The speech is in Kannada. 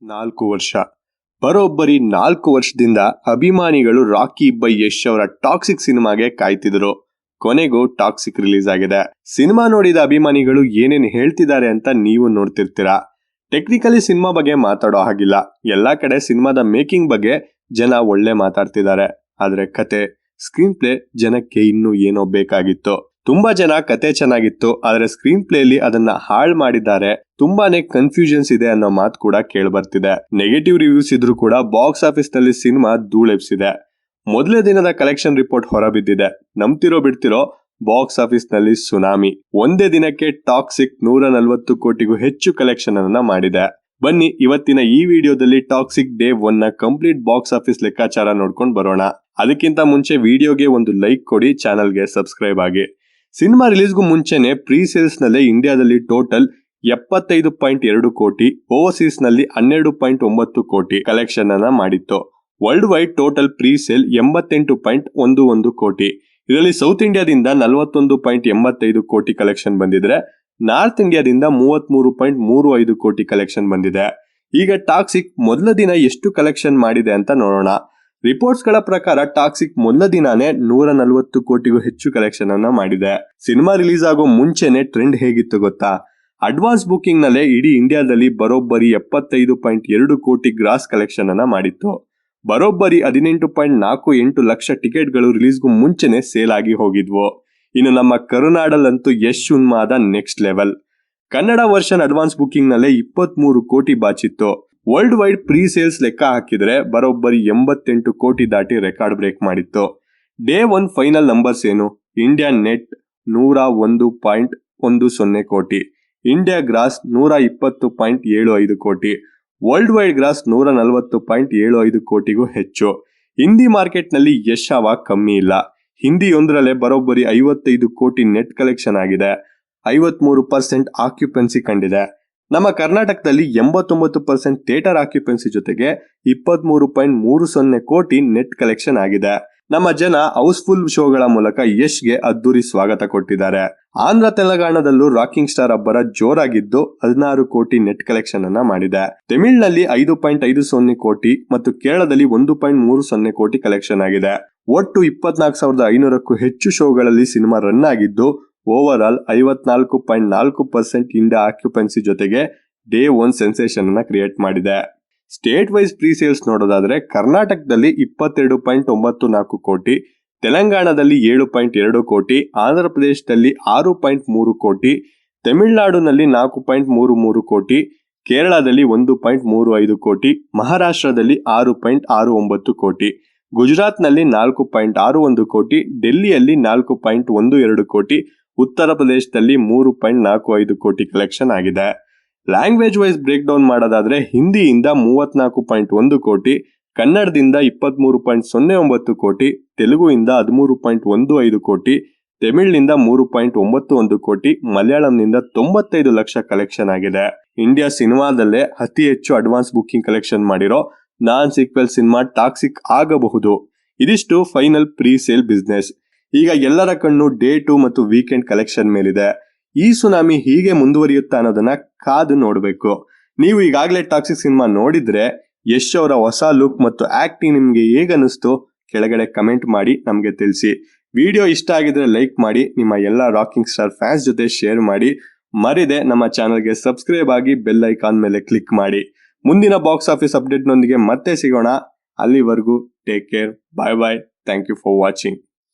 4 ವರ್ಷ. ಬರೋಬ್ಬರಿ 4 ವರ್ಷದಿಂದ ಅಭಿಮಾನಿಗಳು ರಾಕಿ ಬೈ ಯಶ್ ಅವರ ಟಾಕ್ಸಿಕ್ ಸಿನಿಮಾಗೆ ಕಾಯ್ತಿದ್ರು. ಕೊನೆಗೂ ಟಾಕ್ಸಿಕ್ ರಿಲೀಸ್ ಆಗಿದೆ. ಸಿನಿಮಾ ನೋಡಿದ ಅಭಿಮಾನಿಗಳು ಏನೇನು ಹೇಳ್ತಿದ್ದಾರೆ ಅಂತ ನೀವು ನೋಡ್ತಿರ್ತೀರಾ. ಟೆಕ್ನಿಕಲಿ ಸಿನಿಮಾ ಬಗ್ಗೆ ಮಾತಾಡೋ ಹಾಗಿಲ್ಲ. ಎಲ್ಲಾ ಕಡೆ ಸಿನಿಮಾದ ಮೇಕಿಂಗ್ ಬಗ್ಗೆ ಜನ ಒಳ್ಳೆ ಮಾತಾಡ್ತಿದ್ದಾರೆ. ಆದ್ರೆ ಕತೆ, ಸ್ಕ್ರೀನ್ ಪ್ಲೇ ಜನಕ್ಕೆ ಇನ್ನೂ ಏನೋ ಬೇಕಾಗಿತ್ತು. ತುಂಬಾ ಜನ ಕತೆ ಚೆನ್ನಾಗಿತ್ತು, ಆದ್ರೆ ಸ್ಕ್ರೀನ್ ಪ್ಲೇ ಅಲ್ಲಿ ಅದನ್ನ ಹಾಳು ಮಾಡಿದ್ದಾರೆ, ತುಂಬಾನೇ ಕನ್ಫ್ಯೂಷನ್ಸ್ ಇದೆ ಅನ್ನೋ ಮಾತು ಕೂಡ ಕೇಳ್ಬರ್ತಿದೆ. ನೆಗೆಟಿವ್ ರಿವ್ಯೂಸ್ ಇದ್ರೂ ಕೂಡ ಬಾಕ್ಸ್ ಆಫೀಸ್ ನಲ್ಲಿ ಸಿನಿಮಾ ಧೂಳೆಬ್ಸಿದೆ. ಮೊದಲೇ ದಿನದ ಕಲೆಕ್ಷನ್ ರಿಪೋರ್ಟ್ ಹೊರಬಿದ್ದಿದೆ. ನಂಬ್ತಿರೋ ಬಿಡ್ತಿರೋ, ಬಾಕ್ಸ್ ಆಫೀಸ್ ನಲ್ಲಿ ಸುನಾಮಿ. ಒಂದೇ ದಿನಕ್ಕೆ ಟಾಕ್ಸಿಕ್ 140 ಕೋಟಿಗೂ ಹೆಚ್ಚು ಕಲೆಕ್ಷನ್ ಅನ್ನ ಮಾಡಿದೆ. ಬನ್ನಿ ಇವತ್ತಿನ ಈ ವಿಡಿಯೋದಲ್ಲಿ ಟಾಕ್ಸಿಕ್ ಡೇ 1 ನ ಕಂಪ್ಲೀಟ್ ಬಾಕ್ಸ್ ಆಫೀಸ್ ಲೆಕ್ಕಾಚಾರ ನೋಡ್ಕೊಂಡು ಬರೋಣ. ಅದಕ್ಕಿಂತ ಮುಂಚೆ ವಿಡಿಯೋಗೆ ಒಂದು ಲೈಕ್ ಕೊಡಿ, ಚಾನಲ್ಗೆ ಸಬ್ಸ್ಕ್ರೈಬ್ ಆಗಿ. ಸಿನಿಮಾ ರಿಲೀಸ್ಗೂ ಮುಂಚೆನೆ ಪ್ರೀ ಸೇಲ್ಸ್ ನಲ್ಲಿ ಇಂಡಿಯಾದಲ್ಲಿ ಟೋಟಲ್ 75.2 ಕೋಟಿ, ಓವರ್ಸೀಸ್ ನಲ್ಲಿ 12.9 ಕೋಟಿ ಕಲೆಕ್ಷನ್ ಅನ್ನ ಮಾಡಿತ್ತು. Worldwide total pre sale 88.11 crore. ಇದರಲ್ಲಿ ಸೌತ್ ಇಂಡಿಯಾದಿಂದ 41.85 ಕೋಟಿ ಕಲೆಕ್ಷನ್ ಬಂದಿದ್ರೆ, ನಾರ್ತ್ ಇಂಡಿಯಾದಿಂದ 33.35 ಕೋಟಿ ಕಲೆಕ್ಷನ್ ಬಂದಿದೆ. ಈಗ ಟಾಕ್ಸಿಕ್ ಮೊದಲ ದಿನ ಎಷ್ಟು ಕಲೆಕ್ಷನ್ ಮಾಡಿದೆ ಅಂತ ನೋಡೋಣ. ರಿಪೋರ್ಟ್ಸ್ ಗಳ ಪ್ರಕಾರ ಟಾಕ್ಸಿಕ್ ಮೊದಲ ದಿನಾನೇ 140 ಕೋಟಿಗೂ ಹೆಚ್ಚು ಕಲೆಕ್ಷನ್ ಅನ್ನ ಮಾಡಿದೆ. ಸಿನಿಮಾ ರಿಲೀಸ್ ಆಗೋ ಮುಂಚೆನೆ ಟ್ರೆಂಡ್ ಹೇಗಿತ್ತು ಗೊತ್ತಾ? ಅಡ್ವಾನ್ಸ್ ಬುಕಿಂಗ್ ನಲ್ಲೇ ಇಡೀ ಇಂಡಿಯಾದಲ್ಲಿ ಬರೋಬ್ಬರಿ 75.2 ಕೋಟಿ ಗ್ರಾಸ್ ಕಲೆಕ್ಷನ್ ಅನ್ನ ಮಾಡಿತ್ತು. ಬರೋಬ್ಬರಿ 18.48 ಲಕ್ಷ ಟಿಕೆಟ್ಗಳು ರಿಲೀಸ್ಗೂ ಮುಂಚೆನೆ ಸೇಲ್ ಆಗಿ ಹೋಗಿದ್ವು. ಇನ್ನು ನಮ್ಮ ಕರುನಾಡಲ್ಲಂತೂ ಯಶ್ ಉನ್ಮಾದ next level. Kannada version advance booking ನಲ್ಲೇ 23 ಕೋಟಿ ಬಾಚಿತ್ತು. ವರ್ಲ್ಡ್ ವೈಡ್ ಪ್ರೀ ಸೇಲ್ಸ್ ಲೆಕ್ಕ ಹಾಕಿದ್ರೆ ಬರೋಬ್ಬರಿ 88 ಕೋಟಿ ದಾಟಿ ರೆಕಾರ್ಡ್ ಬ್ರೇಕ್ ಮಾಡಿತ್ತು. ಡೇ 1 ಫೈನಲ್ ನಂಬರ್ಸ್ ಏನು? ಇಂಡಿಯಾ ನೆಟ್ 101.10 ಕೋಟಿ, ಇಂಡಿಯಾ ಗ್ರಾಸ್ 120.75 ಕೋಟಿ, ವರ್ಲ್ಡ್ ವೈಡ್ ಗ್ರಾಸ್ 140.75 ಕೋಟಿಗೂ ಹೆಚ್ಚು. ಹಿಂದಿ ಮಾರ್ಕೆಟ್ ನಲ್ಲಿ ಯಶ್ ಹವಾ ಕಮ್ಮಿ ಇಲ್ಲ. ಹಿಂದಿಯೊಂದರಲ್ಲೇ ಬರೋಬ್ಬರಿ 55 ಕೋಟಿ ನೆಟ್ ಕಲೆಕ್ಷನ್ ಆಗಿದೆ. 53% ಆಕ್ಯುಪೆನ್ಸಿ ಕಂಡಿದೆ. ನಮ್ಮ ಕರ್ನಾಟಕದಲ್ಲಿ 89% ಥಿಯೇಟರ್ ಆಕ್ಯುಪೆನ್ಸಿ ಜೊತೆಗೆ 23.30 ಕೋಟಿ ನೆಟ್ ಕಲೆಕ್ಷನ್ ಆಗಿದೆ. ನಮ್ಮ ಜನ ಹೌಸ್ಫುಲ್ ಶೋಗಳ ಮೂಲಕ ಯಶ್ಗೆ ಅದ್ದೂರಿ ಸ್ವಾಗತ ಕೊಟ್ಟಿದ್ದಾರೆ. ಆಂಧ್ರ ತೆಲಂಗಾಣದಲ್ಲೂ ರಾಕಿಂಗ್ ಸ್ಟಾರ್ ಅಬ್ಬರ ಜೋರಾಗಿದ್ದು 16 ಕೋಟಿ ನೆಟ್ ಕಲೆಕ್ಷನ್ ಅನ್ನ ಮಾಡಿದೆ. ತಮಿಳಿನಲ್ಲಿ 5.50 ಕೋಟಿ ಮತ್ತು ಕೇರಳದಲ್ಲಿ 1.30 ಕೋಟಿ ಕಲೆಕ್ಷನ್ ಆಗಿದೆ. ಒಟ್ಟು 24,500ಕ್ಕೂ ಹೆಚ್ಚು ಶೋಗಳಲ್ಲಿ ಸಿನಿಮಾ ರನ್ ಆಗಿದ್ದು, ಓವರ್ ಆಲ್ 54.4% ಇಂಡಿಯಾ ಆಕ್ಯುಪೆನ್ಸಿ ಜೊತೆಗೆ ಡೇ 1 ಸೆನ್ಸೇಷನ್ ಅನ್ನ ಕ್ರಿಯೇಟ್ ಮಾಡಿದೆ. ಸ್ಟೇಟ್ ವೈಸ್ ಪ್ರೀ ಸೇಲ್ಸ್ ನೋಡೋದಾದ್ರೆ ಕರ್ನಾಟಕದಲ್ಲಿ 22.94 ಕೋಟಿ, ತೆಲಂಗಾಣದಲ್ಲಿ 7.2 ಕೋಟಿ, ಆಂಧ್ರ ಪ್ರದೇಶದಲ್ಲಿ 6.3 ಕೋಟಿ, ತಮಿಳುನಾಡಿನಲ್ಲಿ 4.33 ಕೋಟಿ, ಕೇರಳದಲ್ಲಿ 1.35 ಕೋಟಿ, ಮಹಾರಾಷ್ಟ್ರದಲ್ಲಿ 6.69 ಕೋಟಿ, ಗುಜರಾತ್ ನಲ್ಲಿ 4.61 ಕೋಟಿ, ಡೆಲ್ಲಿಯಲ್ಲಿ 4.12 ಕೋಟಿ, ಉತ್ತರ ಪ್ರದೇಶದಲ್ಲಿ 3.45 ಕೋಟಿ ಕಲೆಕ್ಷನ್ ಆಗಿದೆ. ಲ್ಯಾಂಗ್ವೇಜ್ ವೈಸ್ ಬ್ರೇಕ್ ಡೌನ್ ಮಾಡೋದಾದ್ರೆ ಹಿಂದಿಯಿಂದ 34.1 ಕೋಟಿ, ಕನ್ನಡದಿಂದ 23.09 ಕೋಟಿ, ತೆಲುಗುವಿಂದ 13.15 ಕೋಟಿ, ತಮಿಳಿನಿಂದ 3.91 ಕೋಟಿ, ಮಲಯಾಳಂನಿಂದ 95 ಲಕ್ಷ ಕಲೆಕ್ಷನ್ ಆಗಿದೆ. ಇಂಡಿಯಾ ಸಿನಿಮಾದಲ್ಲೇ ಅತಿ ಹೆಚ್ಚು ಅಡ್ವಾನ್ಸ್ ಬುಕಿಂಗ್ ಕಲೆಕ್ಷನ್ ಮಾಡಿರೋ ನಾನ್ ಸೀಕ್ವೆಲ್ ಸಿನಿಮಾ ಟಾಕ್ಸಿಕ್ ಆಗಬಹುದು. ಇದಿಷ್ಟು ಫೈನಲ್ ಪ್ರೀ ಸೇಲ್ ಬಿಸ್ನೆಸ್. ಈಗ ಎಲ್ಲರ ಕಣ್ಣು ಡೇ 2 ಮತ್ತು ವೀಕೆಂಡ್ ಕಲೆಕ್ಷನ್ ಮೇಲಿದೆ. ಈ ಸುನಾಮಿ ಹೀಗೆ ಮುಂದುವರಿಯುತ್ತಾ ಅನ್ನೋದನ್ನ ಕಾದು ನೋಡಬೇಕು. ನೀವು ಈಗಾಗಲೇ ಟಾಕ್ಸಿಕ್ ಸಿನಿಮಾ ನೋಡಿದ್ರೆ ಯಶ್ ಅವರ ಹೊಸ ಲುಕ್ ಮತ್ತು ಆಕ್ಟಿಂಗ್ ನಿಮ್ಗೆ ಹೇಗನ್ನಿಸ್ತು ಕೆಳಗಡೆ ಕಮೆಂಟ್ ಮಾಡಿ ನಮ್ಗೆ ತಿಳಿಸಿ. ವಿಡಿಯೋ ಇಷ್ಟ ಆಗಿದ್ರೆ ಲೈಕ್ ಮಾಡಿ, ನಿಮ್ಮ ಎಲ್ಲ ರಾಕಿಂಗ್ ಸ್ಟಾರ್ ಫ್ಯಾನ್ಸ್ ಜೊತೆ ಶೇರ್ ಮಾಡಿ. ಮರಿದೆ ನಮ್ಮ ಚಾನಲ್ಗೆ ಸಬ್ಸ್ಕ್ರೈಬ್ ಆಗಿ ಬೆಲ್ ಐಕಾನ್ ಮೇಲೆ ಕ್ಲಿಕ್ ಮಾಡಿ. ಮುಂದಿನ ಬಾಕ್ಸ್ ಆಫೀಸ್ ಅಪ್ಡೇಟ್ ನೊಂದಿಗೆ ಮತ್ತೆ ಸಿಗೋಣ. ಅಲ್ಲಿವರೆಗೂ take care, bye bye, thank you for watching.